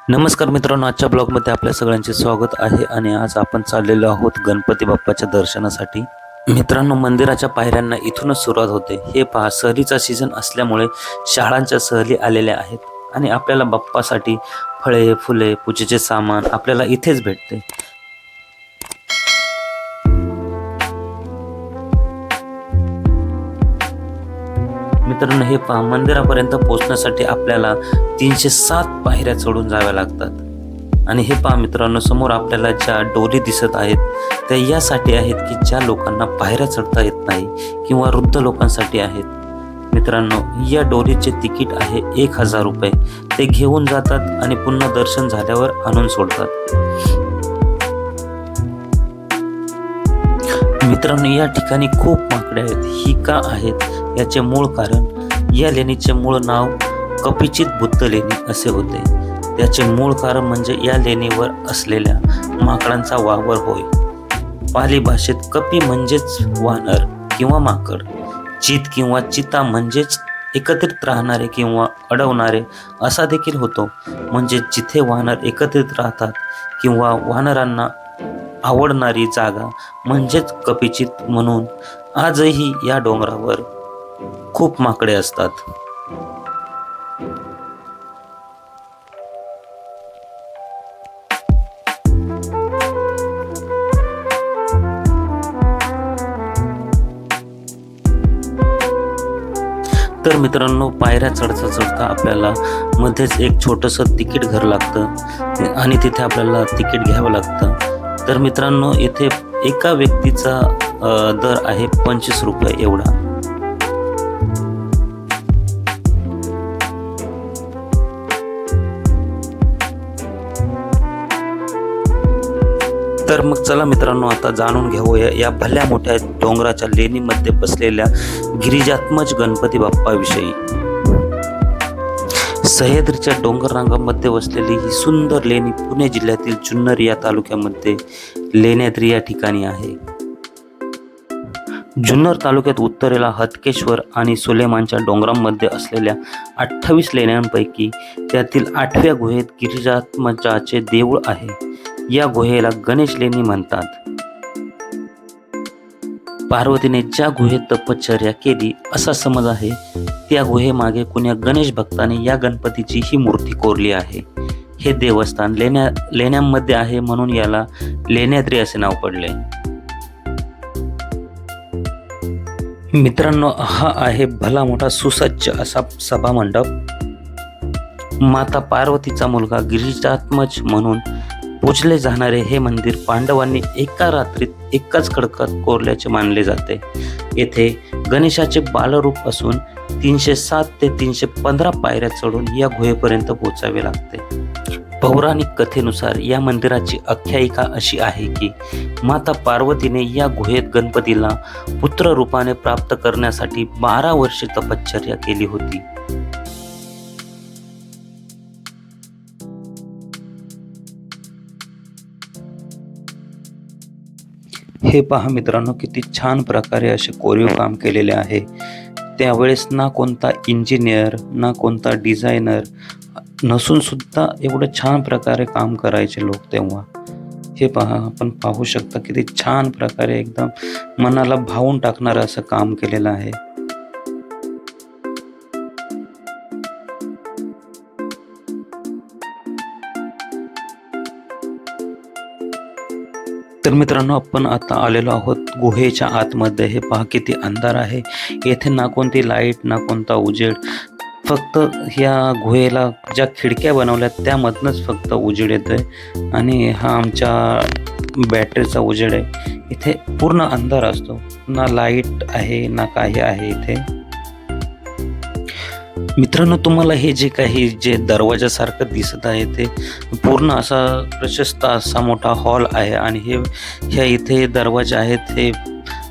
नमस्कार मित्रांनो, आजच्या ब्लॉगमध्ये आपल्या सगळ्यांचे स्वागत आहे. आणि आज आपण चाललेलो आहोत गणपती बाप्पाच्या दर्शनासाठी. मित्रांनो, मंदिराच्या पायऱ्यांना इथूनच सुरुवात होते. हे पहा, सहलीचा सीझन असल्यामुळे शाळांच्या सहली आलेल्या आहेत आणि आपल्याला बाप्पासाठी फळे, फुले, पूजेचे सामान आपल्याला इथेच भेटते. मित्रांनो, हे पहा, मंदिरापर्यंत पोहोचण्यासाठी आपल्याला 307 पायऱ्या चढून जाव्या लागतात. आणि हे पहा मित्रांनो, समोर आपल्याला ज्या डोली दिसत आहेत त्या यासाठी आहेत की ज्या लोकांना पायऱ्या चढता येत नाही किंवा वृद्ध लोकांसाठी आहेत. मित्रांनो, या डोलीचे तिकीट आहे 1000 रुपये. ते घेऊन जातात आणि पुन्हा दर्शन झाल्यावर आणून सोडतात. मित्रांनो, या ठिकाणी खूप माकडे आहेत. ही का आहेत याचे मूळ कारण, या लेणीचे मूळ नाव कपिचित बुद्ध लेणी असे होते. त्याचे मूळ कारण म्हणजे या लेणीवर असलेल्या माकडांचा वावर होय. पाली भाषेत कपी म्हणजेच वानर किंवा माकड, चित किंवा चिता म्हणजेच एकत्रित राहणारे किंवा अडवणारे असा देखील होतो. म्हणजे जिथे वानर एकत्रित राहतात किंवा वानरांना आवडणारी जागा म्हणजेच कपिचित. म्हणून आजही या डोंगरावर खूप माकडे असतात. तर मित्रांनो, पायऱ्या चढता चढता आपल्याला मध्येच एक छोटंसं तिकीट घर लागतं आणि तिथे आपल्याला तिकीट घ्यावं लागतं. तर मित्रांनो, इथे एका व्यक्तीचा दर आहे 25 रुपये एवढा. तर मग चला मित्रांनो, आता जाणून घेऊया या भल्या मोठ्या डोंगराच्या लेणीमध्ये बसलेल्या गिरिजात्मज गणपती बाप्पाविषयी. सह्याद्रीच्या डोंगर रांगामध्ये वसलेली ही सुंदर लेणी पुणे जिल्ह्यातील जुन्नर या तालुक्यामध्ये लेण्याद्री या ठिकाणी आहे. जुन्नर तालुक्यात उत्तरेला हतकेश्वर आणि सुलेमानच्या डोंगरांमध्ये असलेल्या 28 लेण्यांपैकी त्यातील 8व्या गुहेत गिरिजात्मजाचे देऊळ आहे. या गुहेला गणेश लेणी म्हणतात. पार्वतीने ज्या गुहेत तपश्चर्या केली असा समज आहे, त्या गुहेमागे कुण्या गणेश भक्ताने या गणपतीची ही मूर्ती कोरली आहे. हे देवस्थान लेण्यांमध्ये आहे म्हणून याला लेण्याद्री असे नाव पडले. मित्रांनो, हा आहे भला मोठा सुसज्ज असा सभामंडप. माता पार्वतीचा मुलगा गिरिजात्मज म्हणून पूजले जाणारे हे मंदिर पांडवांनी एका रात्रीत एकाच खडकात कोरल्याचे मानले जाते. येथे गणेशाचे बालरूप असून 307 ते 315 पायऱ्या चढून या गुहेपर्यंत पोहोचावे लागते. पौराणिक कथेनुसार या मंदिराची आख्यायिका अशी आहे की माता पार्वतीने या गुहेत गणपतीला पुत्र रूपाने प्राप्त करण्यासाठी 12 वर्षे तपश्चर्या केली होती. हे पहा मित्रांनो, किती छान प्रकारे असे कोरीव काम केलेले आहे. त्यावेळेस ना कोणता इंजिनियर ना कोणता डिझायनर नसून सुद्धा एवढं छान प्रकारे काम करायचे लोक तेव्हा. हे पहा, आपण पाहू शकता किती छान प्रकारे एकदम मनाला भावून टाकणारं असं काम केलेलं आहे. तर मित्रांनो, आपण आता आलेलो आहोत गुहेच्या आतमध्ये. हे पहा किती अंधार आहे. येथे ना कोणती लाईट ना कोणता उजेड, फक्त ह्या गुहेला ज्या खिडक्या बनवल्यात त्यामधनंच फक्त उजेड येतोय. आणि हा आमच्या बॅटरीचा उजेड आहे. इथे पूर्ण अंधार असतो, ना लाईट आहे ना काही आहे इथे. मित्रांनो, तुम्हाला हे जे दरवाजासारखं दिसत आहे ते पूर्ण असा प्रशस्त असा मोठा हॉल आहे. आणि ह्या इथे दरवाजे आहेत. हे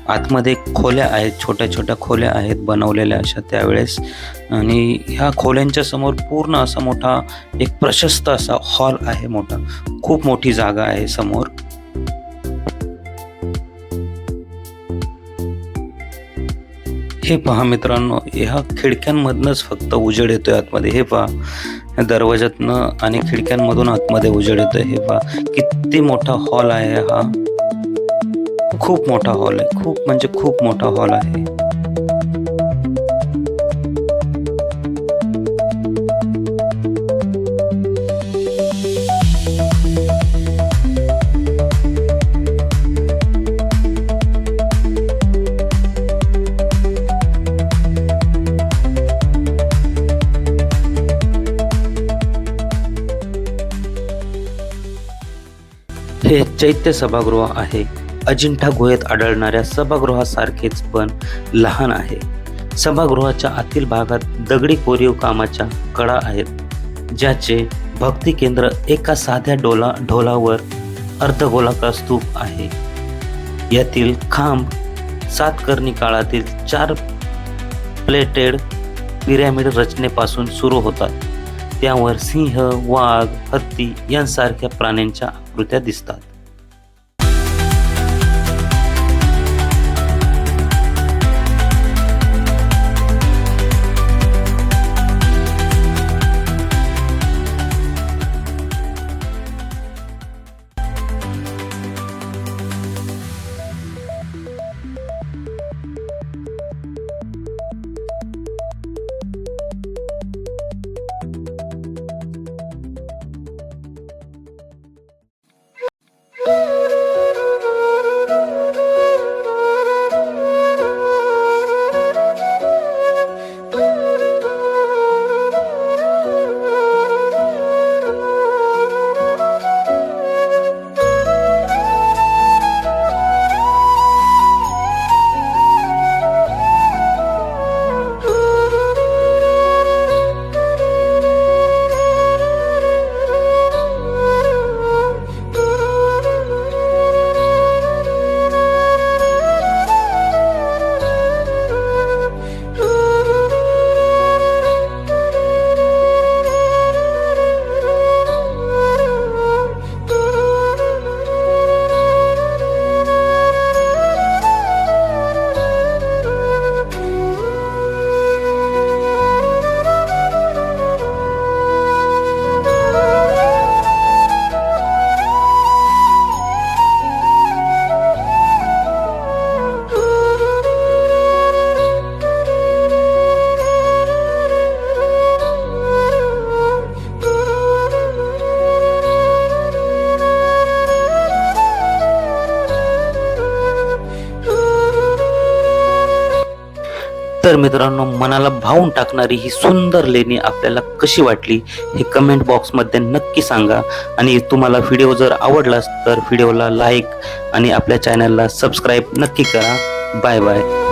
आतमध्ये खोल्या आहेत, छोट्या छोट्या खोल्या आहेत बनवलेल्या अशा त्यावेळेस. आणि ह्या खोल्यांच्या समोर पूर्ण असा मोठा एक प्रशस्त असा हॉल आहे. मोठा, खूप मोठी जागा आहे समोर. हे पहा मित्रांनो, ह्या खिडक्यांमधनंच फक्त उजेड येतोय आतमध्ये. हे पहा, दरवाजातनं आणि खिडक्यांमधून आतमध्ये उजेड येतोय. हे पहा किती मोठा हॉल आहे हा. खूप मोठा हॉल आहे, खूप म्हणजे खूप मोठा हॉल आहे. हे चैत्य सभागृह आहे. अजिंठा गुहेत आढळणाऱ्या सभागृहासारखेच पण लहान आहे. सभागृहाच्या आतील भागात दगडी कोरीव कामाच्या कडा आहेत, ज्याचे भक्ती केंद्र एका साध्या ढोलावर अर्धगोलाकार स्तूप आहे. यातील खांब सातकर्णी काळातील 4 प्लेटेड पिरॅमिड रचनेपासून सुरू होतात. त्यावर सिंह, वाघ, हत्ती यांसारख्या प्राण्यांच्या आकृत्या दिसतात. तर मित्रांनो, मनाला भावून टाकणारी ही सुंदर लेणी आपल्याला कशी वाटली हे कमेंट बॉक्समध्ये नक्की सांगा. आणि तुम्हाला व्हिडिओ जर आवडलाच तर व्हिडिओला लाईक आणि आपल्या चॅनलला सबस्क्राईब नक्की करा. Bye bye.